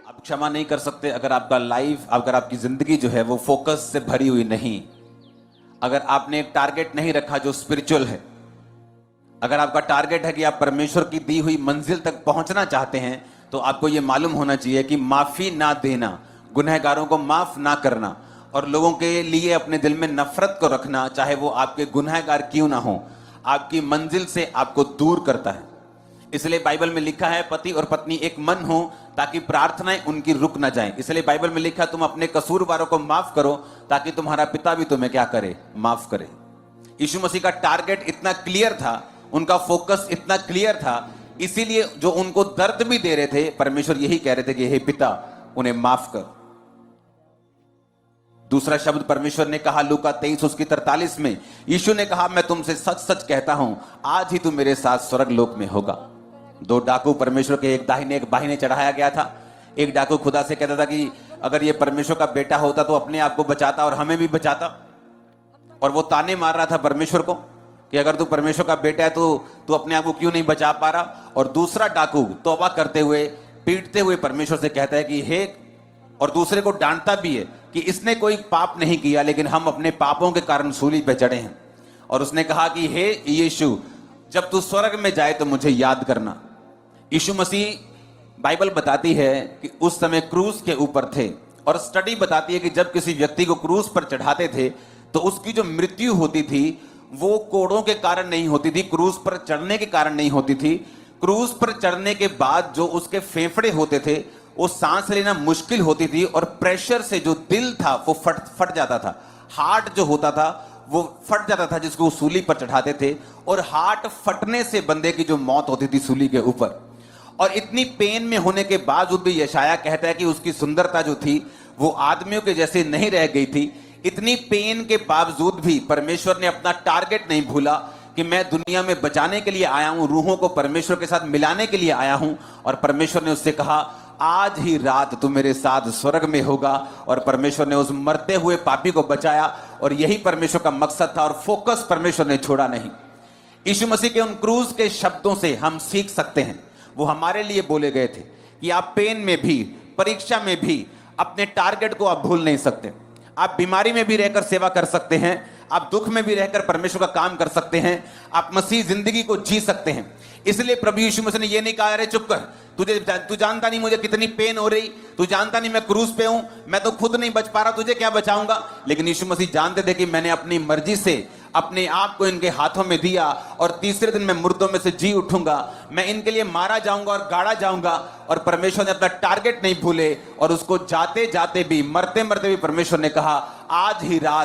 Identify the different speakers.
Speaker 1: आप क्षमा नहीं कर सकते अगर आपका लाइफ, अगर आपकी जिंदगी जो है वो फोकस से भरी हुई नहीं, अगर आपने एक टारगेट नहीं रखा जो स्पिरिचुअल है। अगर आपका टारगेट है कि आप परमेश्वर की दी हुई मंजिल तक पहुंचना चाहते हैं, तो आपको यह मालूम होना चाहिए कि माफी ना देना, गुनहगारों को माफ ना करना और लोगों के लिए अपने दिल में नफरत को रखना, चाहे वो आपके गुनहगार क्यों ना हो, आपकी मंजिल से आपको दूर करता है। इसलिए बाइबल में लिखा है पति और पत्नी एक मन हो ताकि प्रार्थनाएं उनकी रुक ना जाएं। इसलिए बाइबल में लिखा है तुम अपने कसूरवारों को माफ करो ताकि तुम्हारा पिता भी तुम्हें क्या करे, माफ करे। यीशु मसीह का टारगेट इतना क्लियर था, उनका फोकस इतना क्लियर था, इसीलिए जो उनको दर्द भी दे रहे थे, परमेश्वर यही कह रहे थे कि हे पिता उन्हें माफ कर। दूसरा शब्द परमेश्वर ने कहा लूका 23:43 में, यीशु ने कहा मैं तुमसे सच सच कहता हूं आज ही तू मेरे साथ स्वर्ग लोक में होगा। दो डाकू परमेश्वर के एक दाहिने एक बाहिने चढ़ाया गया था। एक डाकू खुदा से कहता था कि अगर ये परमेश्वर का बेटा होता तो अपने आप को बचाता और हमें भी बचाता, और वो ताने मार रहा था परमेश्वर को कि अगर तू परमेश्वर का बेटा है तो तू अपने आप को क्यों नहीं बचा पा रहा। और दूसरा डाकू तौबा करते हुए, पीटते हुए परमेश्वर से कहता है कि हे, और दूसरे को डांटता भी है कि इसने कोई पाप नहीं किया लेकिन हम अपने पापों के कारण सूली पे चढ़े हैं। और उसने कहा कि हे यीशु, जब तू स्वर्ग में जाए तो मुझे याद करना। यीशु मसीह, बाइबल बताती है कि उस समय क्रूस के ऊपर थे, और स्टडी बताती है कि जब किसी व्यक्ति को क्रूस पर चढ़ाते थे तो उसकी जो मृत्यु होती थी वो कोड़ों के कारण नहीं होती थी, क्रूस पर चढ़ने के कारण नहीं होती थी। क्रूस पर चढ़ने के बाद जो उसके फेफड़े होते थे वो सांस लेना मुश्किल होती थी, और प्रेशर से जो दिल था वो फट जाता था। हार्ट जो होता था वो फट जाता था जिसको सूली पर चढ़ाते थे, और हार्ट फटने से बंदे की जो मौत होती थी सूली के ऊपर। और इतनी पेन में होने के बावजूद भी यशाया कहता है कि उसकी सुंदरता जो थी वो आदमियों के जैसे नहीं रह गई थी। इतनी पेन के बावजूद भी परमेश्वर ने अपना टारगेट नहीं भूला कि मैं दुनिया में बचाने के लिए आया हूं, रूहों को परमेश्वर के साथ मिलाने के लिए आया हूं। और परमेश्वर ने उससे कहा आज ही रात तू मेरे साथ स्वर्ग में होगा। और परमेश्वर ने उस मरते हुए पापी को बचाया, और यही परमेश्वर का मकसद था, और फोकस परमेश्वर ने छोड़ा नहीं। यीशु मसीह के उन क्रूज के शब्दों से हम सीख सकते हैं, वो हमारे लिए बोले गए थे कि आप पेन में भी, परीक्षा में भी अपने टारगेट को आप भूल नहीं सकते। आप बीमारी में भी रहकर सेवा कर सकते हैं, आप दुख में भी रहकर परमेश्वर का काम कर सकते हैं, आप मसीह जिंदगी को जी सकते हैं। इसलिए प्रभु यीशु मसीह ने यह नहीं कहा अरे चुप कर, तू जानता नहीं मुझे कितनी पेन हो रही, तू जानता नहीं मैं क्रूस पे हूं, मैं तो खुद नहीं बच पा रहा, तुझे क्या बचाऊंगा। लेकिन यीशु मसीह जानते थे कि मैंने अपनी मर्जी से अपने आप को इनके हाथों में दिया, और तीसरे दिन मैं मुर्दों में से जी उठूंगा, मैं इनके लिए मारा जाऊंगा और गाड़ा जाऊंगा। और परमेश्वर ने अपना टारगेट नहीं भूले, और उसको जाते जाते भी, मरते मरते भी परमेश्वर ने कहा आज ही रात